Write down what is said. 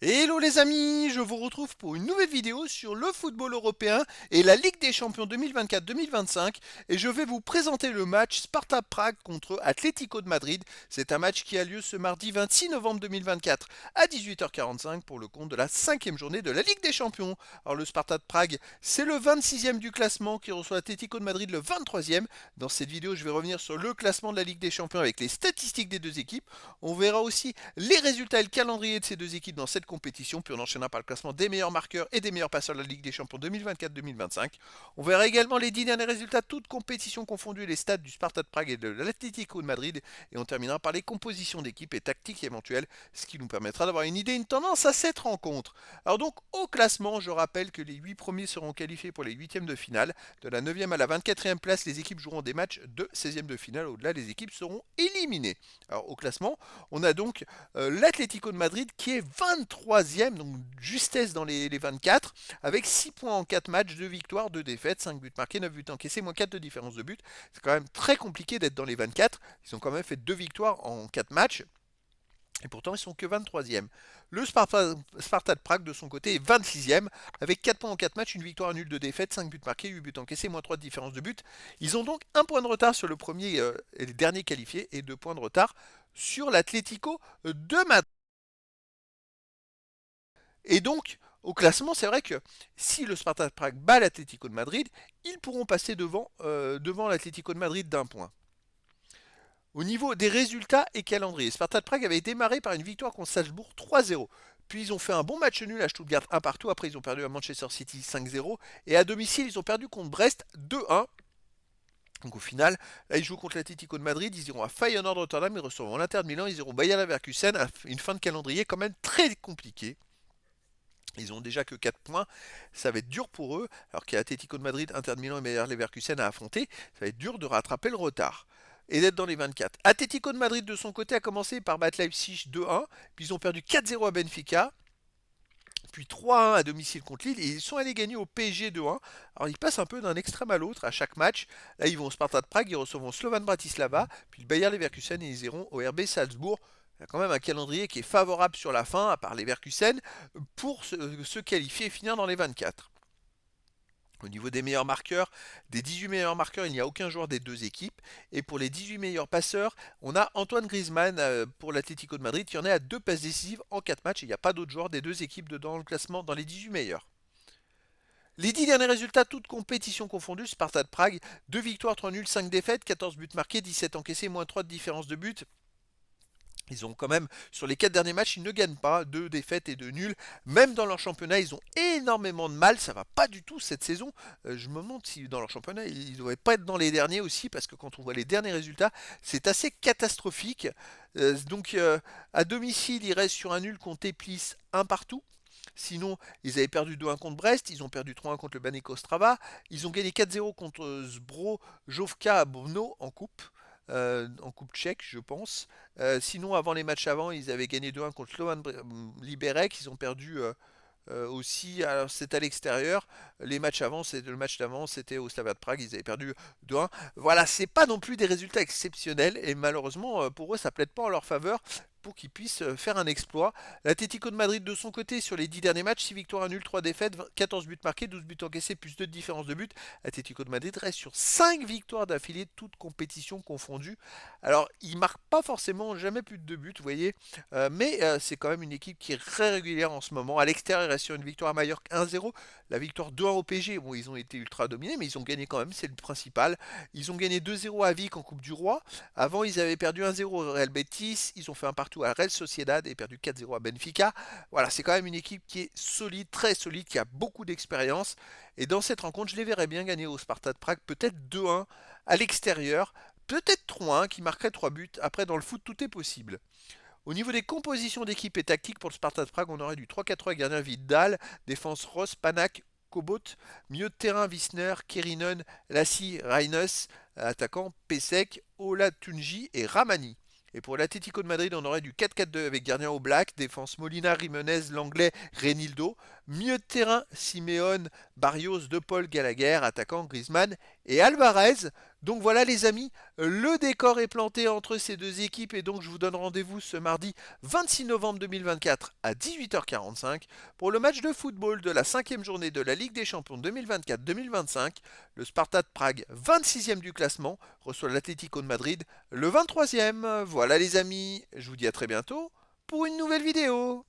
Hello les amis, je vous retrouve pour une nouvelle vidéo sur le football européen et la Ligue des Champions 2024-2025 et je vais vous présenter le match Sparta Prague contre Atlético de Madrid. C'est un match qui a lieu ce mardi 26 novembre 2024 à 18h45 pour le compte de la cinquième journée de la Ligue des Champions. Alors le Sparta de Prague, c'est le 26e du classement qui reçoit Atlético de Madrid le 23e. Dans cette vidéo, je vais revenir sur le classement de la Ligue des Champions avec les statistiques des deux équipes. On verra aussi les résultats et le calendrier de ces deux équipes dans cette compétition, puis on enchaînera par le classement des meilleurs marqueurs et des meilleurs passeurs de la Ligue des Champions 2024-2025. On verra également les 10 derniers résultats, toutes compétitions confondues, les stats du Sparta de Prague et de l'Atlético de Madrid, et on terminera par les compositions d'équipes et tactiques éventuelles, ce qui nous permettra d'avoir une idée, une tendance à cette rencontre. Alors donc, au classement, je rappelle que les 8 premiers seront qualifiés pour les 8e de finale. De la 9e à la 24e place, les équipes joueront des matchs de 16e de finale. Au-delà, les équipes seront éliminées. Alors au classement, on a donc l'Atlético de Madrid qui est 23e, donc justesse dans les 24, avec 6 points en 4 matchs, 2 victoires, 2 défaites, 5 buts marqués, 9 buts encaissés, moins 4 de différence de but. C'est quand même très compliqué d'être dans les 24. Ils ont quand même fait 2 victoires en 4 matchs. Et pourtant, ils sont que 23e. Le Sparta de Prague, de son côté, est 26e, avec 4 points en 4 matchs, une victoire nulle de défaite, 5 buts marqués, 8 buts encaissés, moins 3 de différence de but. Ils ont donc un point de retard sur le premier et le dernier qualifié, et 2 points de retard sur l'Atlético de Madrid. Et donc, au classement, c'est vrai que si le Sparta de Prague bat l'Atlético de Madrid, ils pourront passer devant l'Atlético de Madrid d'un point. Au niveau des résultats et calendrier, Sparta de Prague avait démarré par une victoire contre Salzbourg 3-0. Puis ils ont fait un bon match nul à Stuttgart 1 partout. Après, ils ont perdu à Manchester City 5-0. Et à domicile, ils ont perdu contre Brest 2-1. Donc au final, là ils jouent contre l'Atlético de Madrid, ils iront à Feyenoord Rotterdam, ils recevront l'Inter de Milan, ils iront Bayer Leverkusen, une fin de calendrier quand même très compliquée. Ils ont déjà que 4 points, ça va être dur pour eux, alors qu'il y a Atlético de Madrid, Inter de Milan et Bayer Leverkusen à affronter, ça va être dur de rattraper le retard et d'être dans les 24. Atlético de Madrid de son côté a commencé par battre Leipzig 2-1, puis ils ont perdu 4-0 à Benfica, puis 3-1 à domicile contre Lille, et ils sont allés gagner au PSG 2-1. Alors ils passent un peu d'un extrême à l'autre à chaque match. Là ils vont au Sparta de Prague, ils recevront Slovan Bratislava, puis le Bayer Leverkusen et ils iront au RB Salzbourg. Il y a quand même un calendrier qui est favorable sur la fin, à part Leverkusen, pour se qualifier et finir dans les 24. Au niveau des meilleurs marqueurs, des 18 meilleurs marqueurs, il n'y a aucun joueur des deux équipes. Et pour les 18 meilleurs passeurs, on a Antoine Griezmann pour l'Atlético de Madrid qui en est à 2 passes décisives en 4 matchs. Il n'y a pas d'autres joueurs des deux équipes dans le classement dans les 18 meilleurs. Les 10 derniers résultats, toutes compétitions confondues, Sparta de Prague, 2 victoires, 3 nuls, 5 défaites, 14 buts marqués, 17 encaissés, moins 3 de différence de but. Ils ont quand même, sur les 4 derniers matchs, ils ne gagnent pas, 2 défaites et 2 nuls. Même dans leur championnat, ils ont énormément de mal, ça va pas du tout cette saison. Je me demande si dans leur championnat, ils ne devraient pas être dans les derniers aussi, parce que quand on voit les derniers résultats, c'est assez catastrophique. Donc à domicile, ils restent sur un nul contre Teplis, un partout. Sinon, ils avaient perdu 2-1 contre Brest, ils ont perdu 3-1 contre le Banek Ostrava, ils ont gagné 4-0 contre Zbro Jovka à Brno en coupe tchèque, je pense. Sinon, avant les matchs avant, ils avaient gagné 2-1 contre Slovan Liberec, ils ont perdu aussi, alors c'est à l'extérieur. Les matchs avant, le match d'avant, c'était au Slavia de Prague, ils avaient perdu 2-1. Voilà, c'est pas non plus des résultats exceptionnels et malheureusement pour eux, ça plaide pas en leur faveur pour qu'ils puissent faire un exploit. L'Atlético de Madrid de son côté sur les 10 derniers matchs, 6 victoires, 1 nul, 3 défaites, 14 buts marqués, 12 buts encaissés, plus 2 de différence de but. L'Atlético de Madrid reste sur 5 victoires d'affilée, toutes compétitions confondues. Alors, ils marquent pas forcément jamais plus de 2 buts, vous voyez, mais c'est quand même une équipe qui est très régulière en ce moment. À l'extérieur, il reste sur une victoire à Mallorca 1-0, la victoire 2-1 au PSG. Bon, ils ont été ultra dominés, mais ils ont gagné quand même, c'est le principal. Ils ont gagné 2-0 à Vic en Coupe du Roi. Avant, ils avaient perdu 1-0 au Real Betis. Ils ont fait un partout à Real Sociedad et perdu 4-0 à Benfica. Voilà, c'est quand même une équipe qui est solide, très solide, qui a beaucoup d'expérience. Et dans cette rencontre, je les verrais bien gagner au Sparta de Prague, peut-être 2-1 à l'extérieur, peut-être 3-1 qui marquerait 3 buts. Après, dans le foot, tout est possible. Au niveau des compositions d'équipe et tactique pour le Sparta de Prague, on aurait du 3-4-3 gardien Vidal, défense Ross, Panak, Kobot, milieu de terrain Wisner, Kerinen, Lassi, Reines, attaquant Pesek, Ola Tunji et Ramani. Et pour l'Atlético de Madrid, on aurait du 4-4-2 avec gardien Oblak, défense Molina, Jimenez, l'anglais Renildo, milieu de terrain Simeone, Barrios, De Paul, Gallagher, attaquant Griezmann et Alvarez. Donc voilà les amis, le décor est planté entre ces deux équipes et donc je vous donne rendez-vous ce mardi 26 novembre 2024 à 18h45 pour le match de football de la cinquième journée de la Ligue des Champions 2024-2025. Le Sparta de Prague, 26e du classement, reçoit l'Atlético de Madrid, le 23e. Voilà les amis, je vous dis à très bientôt pour une nouvelle vidéo.